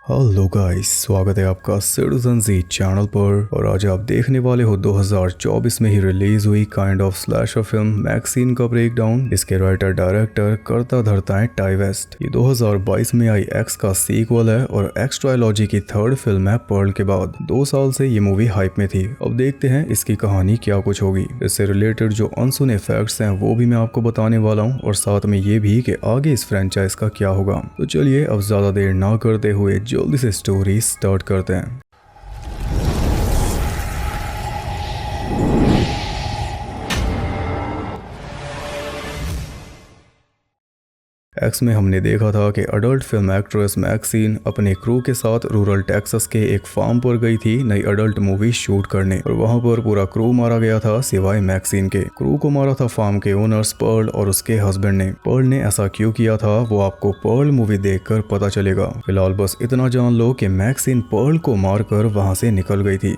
Hello guys, स्वागत है आपका सिटीजन जी चैनल पर। और आज आप देखने वाले हो 2024 में ही रिलीज हुई kind of slasher film Maxxxine का ब्रेकडाउन। इसके राइटर डायरेक्टर करता धरता है टाई वेस्ट। ये 2022 में आई एक्स का सीक्वल है और एक्स ट्रायलॉजी की थर्ड फिल्म है पर्ल के बाद। 2 साल से ये मूवी हाइप में थी। अब देखते हैं इसकी कहानी क्या कुछ होगी। इससे रिलेटेड जो अनसुने फैक्ट्स हैं वो भी मैं आपको बताने वाला हूँ और साथ में ये भी कि आगे इस फ्रेंचाइज का क्या होगा। तो चलिए अब ज्यादा देर ना करते हुए जल्दी से स्टोरी स्टार्ट करते हैं। एक्स में हमने देखा था कि अडल्ट फिल्म एक्ट्रेस मैक्सिन अपने क्रू के साथ रूरल टेक्सास के एक फार्म पर गई थी नई अडल्ट मूवी शूट करने और वहां पर पूरा क्रू मारा गया था सिवाय मैक्सिन के। क्रू को मारा था फार्म के ओनर्स पर्ल और उसके हस्बैंड ने। पर्ल ने ऐसा क्यों किया था वो आपको पर्ल मूवी देखकर पता चलेगा। फिलहाल बस इतना जान लो कि मैक्सिन पर्ल को मारकर वहां से निकल गई थी।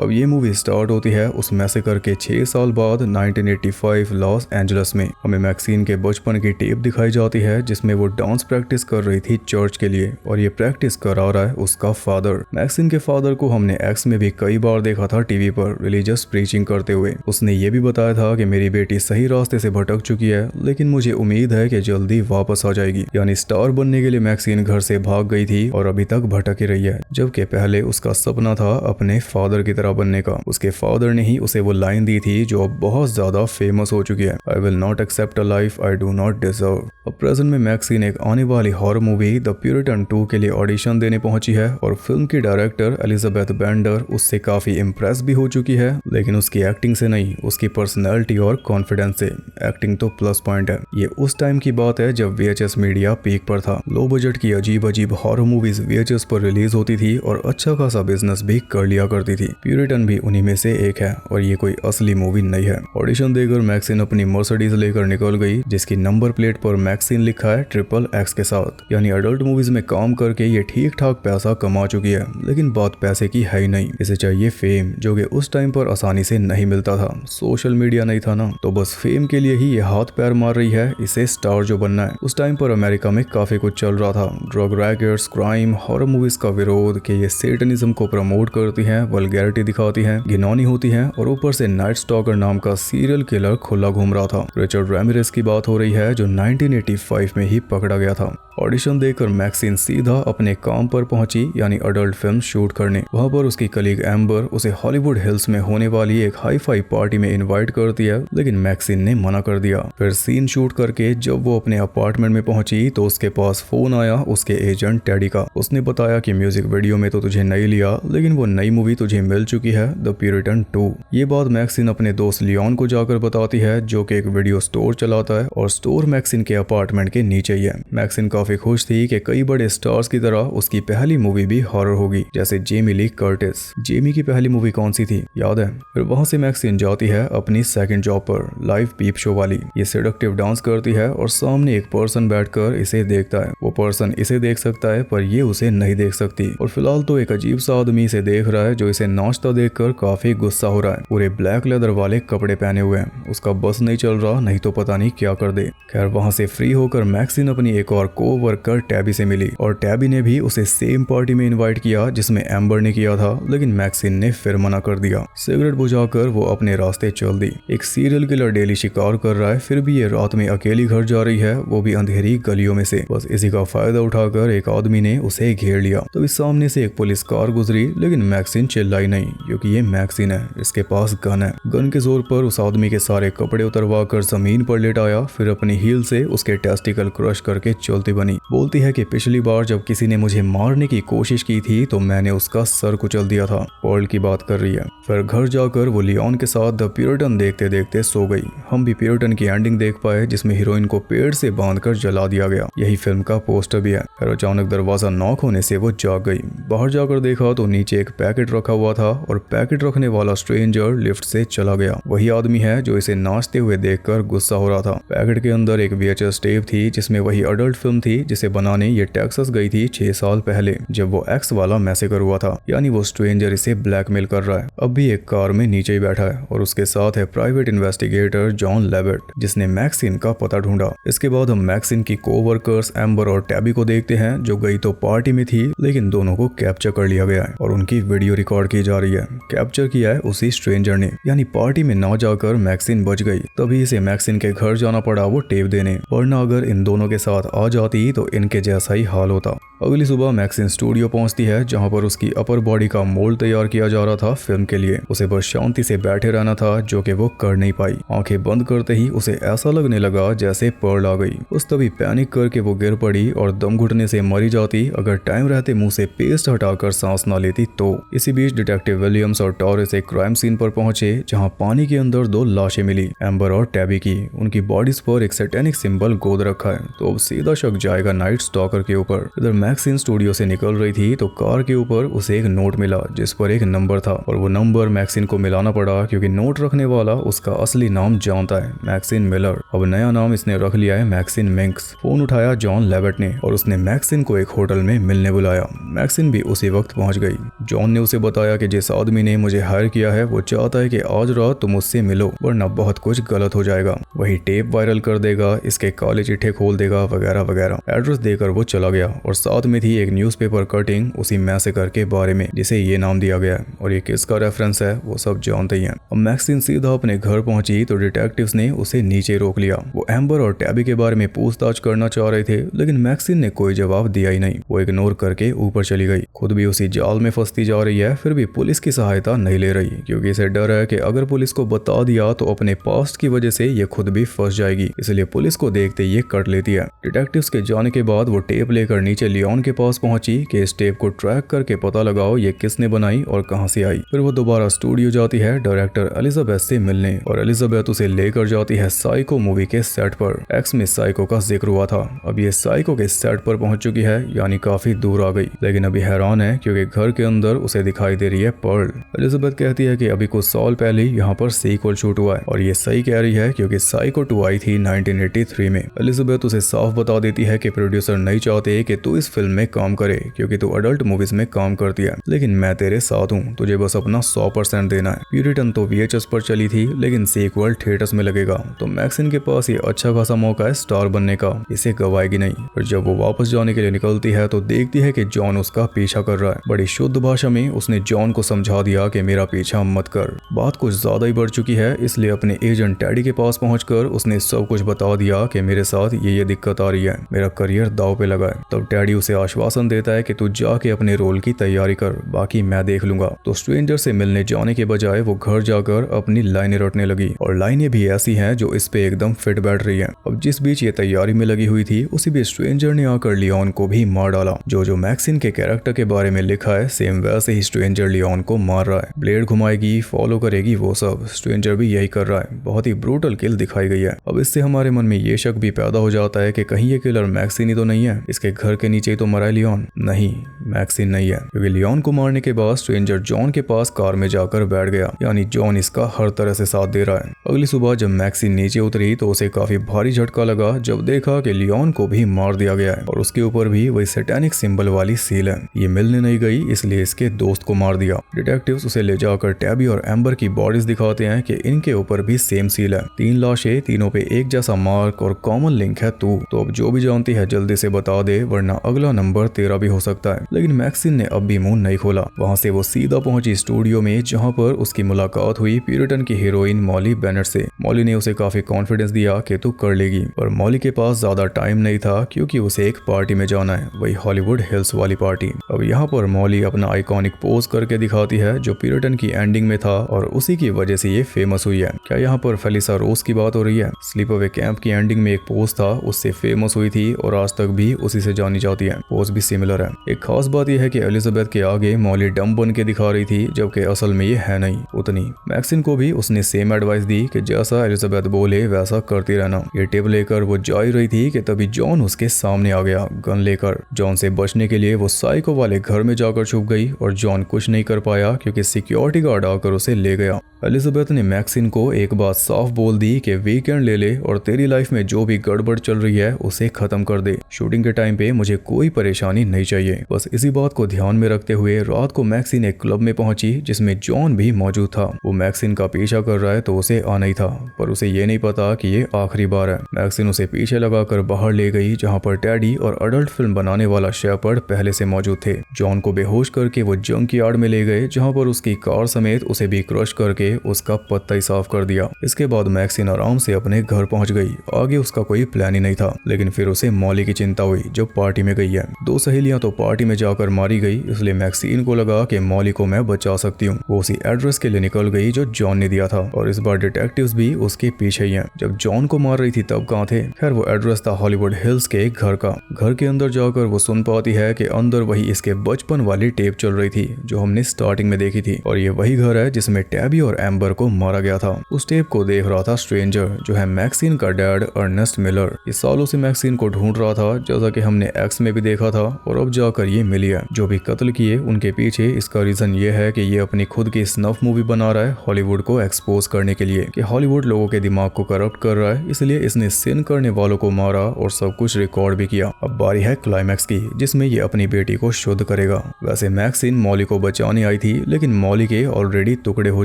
अब ये मूवी स्टार्ट होती है उस मैसेकर के 6 साल बाद 1985 लॉस एंजलिस में। हमें मैक्सिन के बचपन की टेप दिखाई जाती है जिसमें वो डांस प्रैक्टिस कर रही थी चर्च के लिए और ये प्रैक्टिस करा रहा है उसका फादर। मैक्सिन के फादर को हमने एक्स में भी कई बार देखा था टीवी पर रिलीजियस प्रीचिंग करते हुए। उसने ये भी बताया था कि मेरी बेटी सही रास्ते से भटक चुकी है लेकिन मुझे उम्मीद है कि जल्दी वापस आ जाएगी। यानी स्टार बनने के लिए मैक्सिन घर से भाग गई थी और अभी तक भटक ही रही है, जबकि पहले उसका सपना था अपने फादर की बनने का। उसके फादर ने ही उसे वो लाइन दी थी जो अब बहुत ज्यादा फेमस हो चुकी है, I will not accept a life I do not deserve. अब प्रेजेंट में मैक्सिन एक आने वाली हॉरर मूवी द प्यूरिटन 2 के लिए ऑडिशन देने पहुंची है और फिल्म की डायरेक्टर एलिजाबेथ बेंडर उससे काफी इम्प्रेस भी हो चुकी है, लेकिन उसकी एक्टिंग से नहीं, उसकी पर्सनैलिटी और कॉन्फिडेंस से। एक्टिंग तो प्लस पॉइंट है। ये उस टाइम की बात है जब VHS मीडिया पीक पर था। लो बजट की अजीब अजीब हॉरर मूवीज VHS पर रिलीज होती थी और अच्छा खासा बिजनेस भी कर लिया करती थी। प्यूरिटन भी उन्हीं में से एक है और ये कोई असली मूवी नहीं है। ऑडिशन देकर मैक्सिन अपनी मर्सिडीज लेकर निकल गई जिसकी नंबर प्लेट पर मैक्सिन लिखा है XXX के साथ। यानी अडल्ट मूवीज में काम करके ये ठीक ठाक पैसा कमा चुकी है, लेकिन बात पैसे की है ही नहीं। इसे चाहिए फेम, जो कि उस टाइम पर आसानी से नहीं मिलता था। सोशल मीडिया नहीं था ना, तो बस फेम के लिए ही ये हाथ पैर मार रही है। इसे स्टार जो बनना है। उस टाइम पर अमेरिका में काफी कुछ चल रहा था, drug rackets, crime, horror movies का विरोध कि ये सेटनिज्म को प्रमोट करती है, वल्गैरिटी दिखाती है, घिनौनी होती है और ऊपर से नाइट स्टॉकर नाम का सीरियल किलर खुला घूम रहा था। रिचर्ड रैमिरेस की बात हो रही है जो 1985 में ही पकड़ा गया था। ऑडिशन देकर मैक्सिन सीधा अपने काम पर पहुंची, यानी अडल्ट फिल्म शूट करने। वहां पर उसकी कलीग एम्बर उसे हॉलीवुड हिल्स में होने वाली एक हाई फाई पार्टी में इनवाइट करती है, लेकिन मैक्सिन ने मना कर दिया। फिर सीन शूट करके जब वो अपने अपार्टमेंट में पहुंची तो उसके पास फोन आया उसके एजेंट टेडी का। उसने बताया कि म्यूजिक वीडियो में तो तुझे नहीं लिया, लेकिन वो नई मूवी तुझे मिल चुकी है, द प्यूरिटन 2। ये बात मैक्सिन अपने दोस्त लियोन को जाकर बताती है जो कि एक वीडियो स्टोर चलाता है और स्टोर मैक्सिन के अपार्टमेंट के नीचे ही है। मैक्सिन काफी खुश थी कि कई बड़े स्टार्स की तरह उसकी पहली मूवी भी हॉरर होगी, जैसे जेमी ली कर्टिस। जेमी की पहली मूवी कौन सी थी याद है? फिर वहां से मैक्सिन जाती है अपनी सेकंड जॉब पर, लाइव पीप शो वाली। ये सेडक्टिव डांस करती है और सामने एक पर्सन बैठकर इसे देखता है। वो पर्सन इसे देख सकता है पर ये उसे नहीं देख सकती। और फिलहाल तो एक अजीब सा आदमी इसे देख रहा है जो इसे नाचता देखकर काफी गुस्सा हो रहा है। पूरे ब्लैक लेदर वाले कपड़े पहने हुए हैं। उसका बस नहीं चल रहा, नहीं तो पता नहीं क्या कर दे। खैर वहां से फ्री होकर मैक्सिन अपनी एक और को वर्कर टैबी से मिली और टैबी ने भी उसे सेम पार्टी में इनवाइट किया जिसमें एम्बर ने किया था, लेकिन मैक्सिन ने फिर मना कर दिया। सिगरेट बुझाकर वो अपने रास्ते चल दी। एक सीरियल किलर डेली शिकार कर रहा है, फिर भी ये रात में अकेली घर जा रही है, वो भी अंधेरी गलियों में से। बस इसी का फायदा उठाकर एक आदमी ने उसे घेर लिया। तो इस सामने से एक पुलिस कार गुजरी, लेकिन मैक्सिन चिल्लाई नहीं क्योंकि ये मैक्सिन है, इसके पास गन है। गन के जोर पर उस आदमी के सारे कपड़े उतरवा कर जमीन पर लेटाया, फिर अपनी हील से उसके टेस्टिकल क्रश करके चलती बनी। बोलती है कि पिछली बार जब किसी ने मुझे मारने की कोशिश की थी तो मैंने उसका सर कुचल दिया था। पर्ल की बात कर रही है। फिर घर जाकर वो लियोन के साथ द प्यूरिटन देखते देखते सो गई। हम भी प्यूरिटन की एंडिंग देख पाए जिसमें हीरोइन को पेड़ से बांधकर जला दिया गया। यही फिल्म का पोस्टर भी है। फिर अचानक दरवाजा नॉक होने से वो जाग गई। बाहर जाकर देखा तो नीचे एक पैकेट रखा हुआ था और पैकेट रखने वाला स्ट्रेंजर लिफ्ट से चला गया। वही आदमी है जो इसे नाचते हुए देखकर गुस्सा हो रहा था। पैकेट के अंदर एक VHS टेप थी जिसमें वही अडल्ट फिल्म थी जिसे बनाने ये टेक्सास गई थी 6 साल पहले, जब वो एक्स वाला मैसेकर हुआ था। यानी वो स्ट्रेंजर इसे ब्लैकमेल कर रहा है। अब भी एक कार में नीचे ही बैठा है और उसके साथ है प्राइवेट इन्वेस्टिगेटर जॉन लेविट, जिसने मैक्सिन का पता ढूंढा। इसके बाद हम मैक्सिन की कोवर्कर्स एम्बर और टैबी को देखते हैं, जो गई तो पार्टी में थी लेकिन दोनों को कैप्चर कर लिया गया है और उनकी वीडियो रिकॉर्ड की जा रही है। कैप्चर किया है उसी स्ट्रेंजर ने, यानी पार्टी में ना जाकर मैक्सिन बच गई। तभी इसे मैक्सिन के घर जाना पड़ा वो टेप देने, वरना अगर इन दोनों के साथ आ जाती तो इनके जैसा ही हाल होता। अगली सुबह मैक्सिन स्टूडियो पहुंचती है जहां पर उसकी अपर बॉडी का मोल्ड तैयार किया जा रहा था फिल्म के लिए। उसे बस शांति से बैठे रहना था, जो कि वो कर नहीं पाई। आंखें बंद करते ही उसे ऐसा लगने लगा जैसे पर्ल आ गई। उस तभी पैनिक करके वो गिर पड़ी और दम घुटने से मरी जाती अगर टाइम रहते मुंह से पेस्ट हटाकर सांस ना लेती तो। इसी बीच डिटेक्टिव विलियम्स और टॉरेस एक क्राइम सीन पर पहुंचे जहां पानी के अंदर 2 लाशें मिली, एम्बर और टैबी की। उनकी बॉडीज पर एक सैटेनिक सिंबल गोद रखा है, तो अब सीधा शक जाएगा नाइट स्टॉकर के ऊपर। इधर मैक्सिन स्टूडियो से निकल रही थी तो कार के ऊपर उसे एक नोट मिला जिस पर एक नंबर था, और वो नंबर मैक्सिन को मिलाना पड़ा क्योंकि नोट रखने वाला उसका असली नाम जानता है, मैक्सिन मिलर। अब नया नाम इसने रख लिया है मैक्सिन मिंक्स। फोन उठाया जॉन लेविट ने और उसने मैक्सिन को एक होटल में मिलने बुलाया। मैक्सिन भी उसी वक्त पहुंच गई। जॉन ने उसे बताया कि जिस आदमी ने मुझे हायर किया है वो चाहता है कि आज रात तुम उससे मिलो, वरना बहुत कुछ गलत हो जाएगा। वही टेप वायरल कर देगा, इसके काले चिट्ठे खोल देगा वगैरह वगैरह। एड्रेस देकर वो चला गया और साथ में थी एक न्यूज़पेपर कटिंग उसी मैसेकर के बारे में जिसे ये नाम दिया गया है, और ये किसका रेफरेंस है वो सब जानते ही हैं। अब मैक्सिन सीधा अपने घर पहुंची तो डिटेक्टिव्स ने उसे नीचे रोक लिया। वो एम्बर और टैबी के बारे में पूछताछ करना चाह रहे थे, लेकिन मैक्सिन ने कोई जवाब दिया ही नहीं। वो इग्नोर करके ऊपर चली गई। खुद भी उसी जाल में फंसती जा रही है, फिर भी पुलिस की सहायता नहीं ले रही क्योंकि इसे डर है कि अगर पुलिस को बता दिया तो अपने पास्ट की वजह से ये खुद भी फंस जाएगी, इसलिए पुलिस को देखते ये कट लेती है। डिटेक्टिव्स के जाने के बाद वो टेप लेकर नीचे लियोन के पास पहुंची कि इस टेप को ट्रैक करके पता लगाओ ये किसने बनाई और कहां से आई। फिर वो दोबारा स्टूडियो जाती है डायरेक्टर एलिजाबेथ से मिलने, और एलिजाबेथ उसे लेकर जाती है साइको मूवी के सेट पर। एक्स में साइको का जिक्र हुआ था, अब ये साइको के सेट पर पहुंच चुकी है, यानी काफी दूर आ गई, लेकिन अभी हैरान है क्योंकि घर के अंदर उसे दिखाई दे रही है पर्ल। एलिजाबेथ कहती है कि अभी कुछ साल पहले यहाँ पर सीक्वल शूट हुआ है, और ये सही कह रही है क्योंकि साइको 2 आई थी 1983 में। एलिजाबेथ उसे साफ बता देती है कि प्रोड्यूसर नहीं चाहते कि तू इस फिल्म में काम करे क्योंकि तू अडल्ट मूवीज में काम करती है, लेकिन मैं तेरे साथ हूँ, तुझे बस अपना 100% देना है। प्यूरिटन तो VHS पर चली थी, लेकिन सीक्वल थिएटर्स में लगेगा, तो मैक्सिन के पास ये अच्छा खासा मौका है स्टार बनने का, इसे गवाएगी नहीं। और जब वो वापस जाने के लिए निकलती है तो देखती है कि जॉन उसका पीछा कर रहा है। बड़ी शुद्ध भाषा में उसने जॉन को समझा दिया कि मेरा पीछा मत कर। बात कुछ ज्यादा ही बढ़ चुकी है, इसलिए अपने एजेंट टैडी के पास पहुंचकर उसने सब कुछ बता दिया कि मेरे साथ ये दिक्कत आ रही है, मेरा करियर दांव पे लगा है। तब टैडी उसे आश्वासन देता है कि तू जाके अपने रोल की तैयारी कर, बाकी मैं देख लूंगा। तो स्ट्रेंजर से मिलने जाने के बजाय वो घर जाकर अपनी लाइनें रटने लगी, और लाइनें भी ऐसी हैं जो इस पे एकदम फिट बैठ रही हैं। अब जिस बीच ये तैयारी में लगी हुई थी उसी बीच स्ट्रेंजर ने आकर लियोन को भी मार डाला। जो मैक्सिन के कैरेक्टर के बारे में लिखा है सेम वैसे ही स्ट्रेंजर लियोन को मार रहा है। ब्लेड घुमाएगी, फॉलो करेगी, वो सब स्ट्रेंजर भी यही कर रहा है। बहुत ही ब्रूटल किल दिखाई गई है। अब इससे हमारे मन में ये शक भी पैदा हो जाता है कि कहीं ये किलर मैक्सिन ही तो नहीं है, इसके घर के नीचे ही तो मरा है लियोन। नहीं, मैक्सिन नहीं है, क्योंकि लियोन को मारने के बाद स्ट्रेंजर जॉन के पास कार में जाकर बैठ गया, यानी जॉन इसका हर तरह से साथ दे रहा है। अगली सुबह जब मैक्सिन नीचे उतरी तो उसे काफी भारी झटका लगा जब देखा कि लियोन को भी मार दिया गया है, और उसके ऊपर भी वही सैटेनिक सिंबल वाली सील है। ये मिलने नहीं गई, इसलिए इसके दोस्त को मार दिया। डिटेक्टिव्स उसे ले जाकर टैबी और एम्बर की बॉडीज दिखाते हैं कि इनके ऊपर भी सेम सील है। 3 लाशें, तीनों पे एक जैसा मार्क और कॉमन लिंक है तू। तो अब जो भी जानती है जल्दी से बता दे, वरना अगला नंबर तेरा भी हो सकता है। लेकिन मैक्सिन ने अब भी मुंह नहीं खोला। वहां से वो सीधा पहुंची स्टूडियो में, जहां पर उसकी मुलाकात हुई प्यूरिटन की हीरोइन मॉली बेनेट से। मॉली ने उसे काफी कॉन्फिडेंस दिया कि तू कर लेगी, पर मॉली के पास ज्यादा टाइम नहीं था क्योंकि उसे एक पार्टी में जाना है, वही हॉलीवुड हिल्स वाली पार्टी। अब यहाँ पर मॉली अपना आइकॉनिक पोज करके दिखाती है जो प्यूरिटन की एंडिंग में था, और उसी की वजह से ये फेमस हुई है। क्या यहाँ पर फेलिसा रोज की बात हो रही है? स्लीप अवे कैंप की एंडिंग में एक पोज था, उससे फेमस हुई थी और आज तक भी उसी से जानी जाती है। पोज भी सिमिलर है। एक खास बात यह है कि एलिजाबेथ के आगे मॉली डम बन के दिखा रही थी, जबकि असल में ये है नहीं उतनी। मैक्सिन को भी उसने सेम एडवाइस दी कि जैसा एलिजाबेथ बोले वैसा करती रहना। ये टिप लेकर वो जा ही रही थी कि तभी जॉन उसके सामने आ गया गन लेकर। जॉन से बचने के लिए वो साइको वाले घर में जाकर छुप गई, और जॉन कुछ नहीं कर पाया क्योंकि सिक्योरिटी गार्ड आकर उसे ले गया। एलिजाबेथ ने मैक्सिन को एक बात साफ बोल दी कि वीकेंड ले ले और तेरी लाइफ में जो भी गड़बड़ चल रही है उसे खत्म कर दे। शूटिंग के टाइम पे मुझे कोई परेशानी नहीं चाहिए। बस इसी बात को ध्यान में रखते हुए रात को मैक्सिन एक क्लब में पहुंची जिसमें जॉन भी मौजूद था। वो मैक्सिन का पीछा कर रहा है तो उसे आना ही था, पर उसे ये नहीं पता कि ये आखिरी बार है। मैक्सिन उसे पीछे लगाकर बाहर ले गई जहाँ पर टैडी और अडल्ट फिल्म बनाने वाला शेपर्ड पहले से मौजूद थे। जॉन को बेहोश करके वो जंक यार्ड में ले गए जहाँ पर उसकी कार समेत उसे भी क्रश करके उसका पत्ता ही साफ कर दिया। इसके बाद मैक्सिन आराम से अपने घर पहुंच गई। आगे उसका कोई प्लान ही नहीं था, लेकिन फिर उसे मॉली की चिंता हुई जो पार्टी में गई है। दो सहेलियां तो पार्टी में जाकर मारी गई, इसलिए मैक्सिन को लगा कि मॉली को मैं बचा सकती हूँ। वो उसी एड्रेस के लिए निकल गई जो जॉन ने दिया था और इस बार डिटेक्टिव्स भी उसके पीछे ही हैं। जब जॉन को मार रही थी तब कहाँ थे? खैर वो एड्रेस था हॉलीवुड हिल्स के एक घर का। घर के अंदर जाकर वो सुन पाती है कि अंदर वही इसके बचपन वाली टेप चल रही थी जो हमने स्टार्टिंग में देखी थी, और ये वही घर है जिसमें टैबी और एम्बर को मारा गया था। उस टेप को देख रहा था स्ट्रेंजर जो है मैक्सिन का डैड अर्नेस्ट मिलर। इस सालों से मैक्सिन को ढूंढ रहा था, जैसा कि हमने एक्स में भी देखा था, और अब जाकर ये मिली है। जो भी कत्ल किए उनके पीछे इसका रीजन ये है कि ये अपनी खुद की स्नफ मूवी बना रहा है हॉलीवुड को एक्सपोज करने के लिए कि हॉलीवुड लोगों के दिमाग को करप्ट कर रहा है, इसलिए इसने सिन करने वालों को मारा और सब कुछ रिकॉर्ड भी किया। अब बारी है क्लाइमैक्स की जिसमें ये अपनी बेटी को शुद्ध करेगा। वैसे मैक्सिन मॉली को बचाने आई थी, लेकिन मॉली के ऑलरेडी टुकड़े हो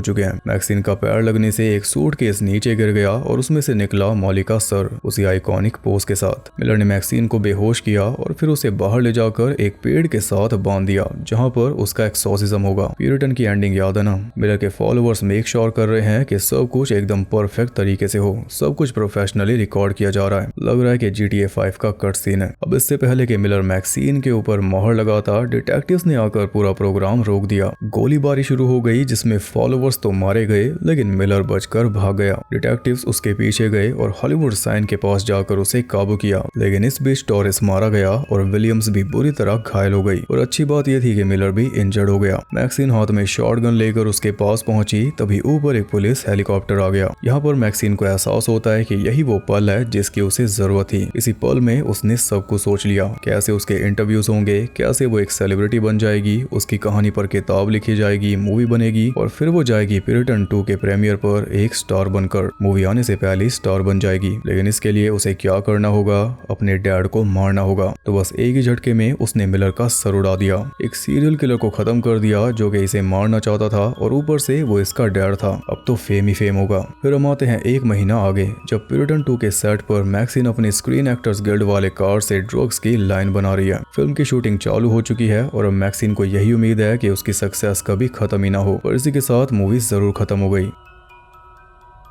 चुके हैं। मैक्सिन का पैर लगने से एक सूटकेस नीचे गिर गया और उसमें से निकला मॉली का सर उसी आइकॉनिक पोज के साथ। मिलर ने मैक्सिन को बेहोश किया और फिर उसे बाहर ले जाकर एक पेड़ के साथ बांध दिया जहां पर उसका एक्सोर्सिज्म होगा। प्यूरिटन की एंडिंग याद है ना? मिलर के फॉलोअर्स मेक श्योर कर रहे हैं कि सब कुछ एकदम परफेक्ट तरीके से हो, सब कुछ प्रोफेशनली रिकॉर्ड किया जा रहा है। लग रहा है कि GTA 5 का कट सीन है। अब इससे पहले कि मिलर मैक्सिन के ऊपर मोहर लगाता, डिटेक्टिव्स ने आकर पूरा प्रोग्राम रोक दिया। गोलीबारी शुरू हो गई जिसमें फॉलोअर्स तो मारे गए, लेकिन मिलर बचकर भाग गया। डिटेक्टिव्स उसके पीछे गए और हॉलीवुड साइन के पास जाकर उसे काबू किया, लेकिन इस बीच टॉरेस मारा गया और विलियम्स भी बुरी तरह घायल हो गई। और अच्छी बात यह थी कि मिलर भी इंजर्ड हो गया। मैक्सिन हाथ में शॉटगन लेकर उसके पास पहुंची, तभी ऊपर एक पुलिस हेलीकॉप्टर आ गया। यहाँ पर मैक्सिन को एहसास होता है कि यही वो पल है जिसकी उसे जरूरत थी। इसी पल में उसने सब कुछ सोच लिया, कैसे उसके इंटरव्यूज होंगे, कैसे वो एक सेलिब्रिटी बन जाएगी, उसकी कहानी पर किताब लिखी जाएगी, मूवी बनेगी और फिर वो जाएगी प्यूरिटन 2 के प्रीमियर पर एक स्टार बनकर। मूवी आने से पहले स्टार बन जाएगी, लेकिन इसके लिए उसे क्या करना होगा? अपने डैड को मारना होगा। तो बस एक ही झटके में उसने मिलर का सर उड़ा दिया। एक सीरियल किलर को खत्म कर दिया जो कि इसे मारना चाहता था, और ऊपर से वो इसका डैड था। अब तो फेम ही फेम होगा। फिर हम आते हैं एक महीना आगे, जब प्यूरिटन 2 के सेट पर मैक्सिन अपनी स्क्रीन एक्टर्स गिल्ड वाले कार से ड्रग्स की लाइन बना रही है। फिल्म की शूटिंग चालू हो चुकी है और अब मैक्सिन को यही उम्मीद है कि उसकी सक्सेस कभी खत्म ही ना हो, पर इसी के साथ मूवी जरूर खत्म हो गई।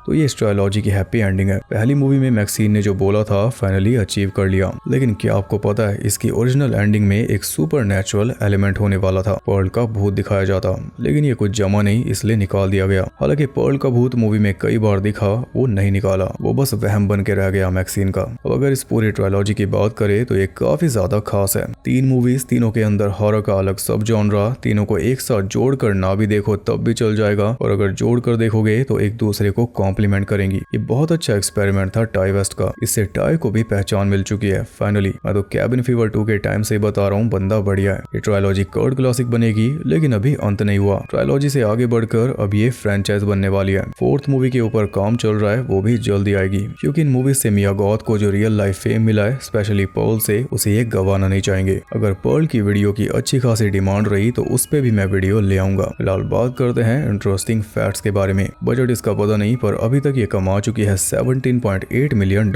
तो ये इस ट्रायलॉजी की हैप्पी एंडिंग है। पहली मूवी में मैक्सिन ने जो बोला था फाइनली अचीव कर लिया, लेकिन क्या आपको पता है इसकी ओरिजिनल एंडिंग में एक सुपरनैचुरल एलिमेंट होने वाला था। पर्ल का भूत दिखाया जाता, लेकिन ये कुछ जमा नहीं इसलिए निकाल दिया गया। हालांकि पर्ल का भूत मूवी में कई बार दिखा, वो नहीं निकाला, वो बस वहम बन के रह गया मैक्सिन का। अब अगर इस पूरी ट्रायलॉजी की बात करें तो ये काफी ज्यादा खास है। 3 मूवीज, तीनों के अंदर हॉरर का अलग सब जॉनरा, तीनों को एक साथ जोड़कर ना भी देखो तब भी चल जाएगा, और अगर जोड़कर देखोगे तो एक दूसरे को कॉम्प्लीमेंट करेंगी। ये बहुत अच्छा एक्सपेरिमेंट था टाई वेस्ट का। इससे टाई को भी पहचान मिल चुकी है फाइनली। मैं तो कैबिन फीवर 2 के टाइम से बता रहा हूँ, बंदा बढ़िया है। ये ट्रायलॉजी कल्ट क्लासिक बनेगी, लेकिन अभी अंत नहीं हुआ। ट्रायलॉजी से आगे बढ़कर अब ये फ्रेंचाइज बनने वाली है। 4th मूवी के ऊपर काम चल रहा है, वो भी जल्दी आएगी, क्योंकि इन मूवी से मिया गॉथ को जो रियल लाइफ फेम मिला है स्पेशली पर्ल से, उसे ये गवाना नहीं चाहेंगे। अगर पर्ल की वीडियो की अच्छी खासी डिमांड रही तो उस पे भी मैं वीडियो ले आऊंगा। फिलहाल बात करते हैं इंटरेस्टिंग फैक्ट्स के बारे में। बजट इसका पता नहीं, पर अभी तक ये कमा चुकी है $17.8 मिलियन,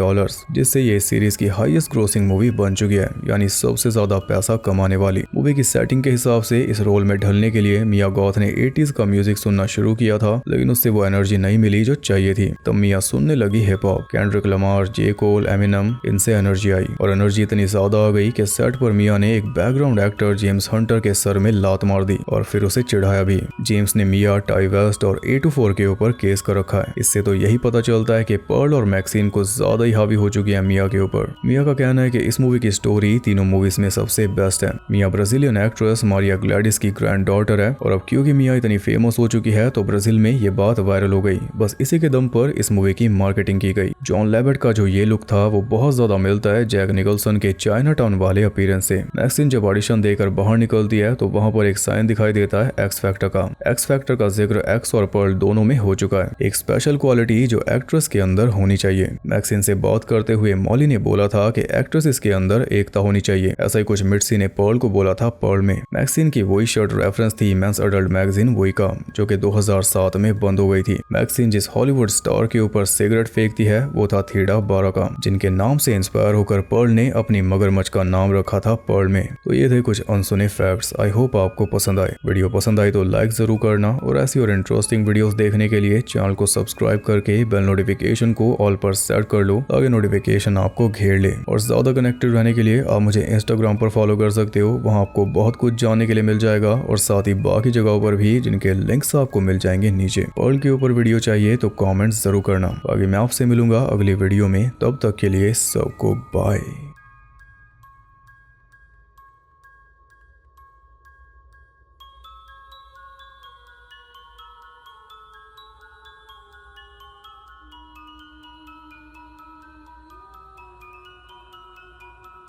जिससे ये सीरीज की हाईएस्ट ग्रोसिंग मूवी बन चुकी है, यानी सबसे ज्यादा पैसा कमाने वाली। मूवी की सेटिंग के हिसाब से इस रोल में ढलने के लिए मिया गॉथ ने 80s का म्यूजिक सुनना शुरू किया था, लेकिन उससे वो एनर्जी नहीं मिली जो चाहिए थी। तब मिया सुनने लगी हिप हॉप, केंड्रिक लमार, जे कोल, एमिनम, इनसे एनर्जी आई, और एनर्जी इतनी ज्यादा आ गई कि सेट पर मिया ने एक बैकग्राउंड एक्टर जेम्स हंटर के सर में लात मार दी और फिर उसे चिढ़ाया भी। जेम्स ने मिया, टाई वेस्ट और A24 के ऊपर केस कर रखा है। इस इससे तो यही पता चलता है कि पर्ल और मैक्सिन कुछ ज्यादा ही हावी हो चुकी है मिया के ऊपर। मिया का कहना है कि इस मूवी की स्टोरी तीनों मूवीज में सबसे बेस्ट है। मिया ब्राजीलियन एक्ट्रेस मारिया ग्लैडिस की ग्रैंड डॉटर है और अब क्योंकि मिया इतनी फेमस हो चुकी है तो ब्राजील में ये बात वायरल हो गई। बस इसी के दम पर इस मूवी की मार्केटिंग की गई। जॉन लेविट का जो ये लुक था वो बहुत ज्यादा मिलता है जैक निकल्सन के चाइना टाउन वाले अपीयरेंस से। मैक्सिन जब ऑडिशन देकर बाहर निकलती है तो वहां पर एक साइन दिखाई देता है एक्स फैक्टर का। एक्स फैक्टर का जिक्र एक्स और पर्ल दोनों में हो चुका है, एक स्पेशल क्वालिटी जो एक्ट्रेस के अंदर होनी चाहिए। मैक्सिन से बात करते हुए मॉली ने बोला था कि एक्ट्रेस के अंदर एकता होनी चाहिए। ऐसा ही कुछ मिर्सी ने पर्ल को बोला था पर्ल में। मैक्सिन की वही शर्ट रेफरेंस थी मेंस अडल्ट मैगजीन वही का, जो कि 2007 में बंद हो गई थी। मैक्सिन जिस हॉलीवुड स्टार के ऊपर सिगरेट फेंकती है वो था थीडा बाराका, जिनके नाम से इंस्पायर होकर पर्ल ने अपनी मगरमच्छ का नाम रखा था पर्ल में। तो ये थे कुछ अनसुने फैक्ट्स। आई होप आपको पसंद आए। वीडियो पसंद आई तो लाइक जरूर करना और ऐसी और इंटरेस्टिंग वीडियोस देखने के लिए चैनल को सब्सक्राइब करके बेल नोटिफिकेशन को ऑल पर सेट कर लो ताकि नोटिफिकेशन आपको घेर ले। और ज्यादा कनेक्टेड रहने के लिए आप मुझे इंस्टाग्राम पर फॉलो कर सकते हो, वहाँ आपको बहुत कुछ जानने के लिए मिल जाएगा और साथ ही बाकी जगहों पर भी जिनके लिंक्स आपको मिल जाएंगे नीचे। पर्ल के ऊपर वीडियो चाहिए तो कमेंट्स जरूर करना। बाकी मैं आपसे मिलूंगा अगली वीडियो में, तब तक के लिए सबको बाय।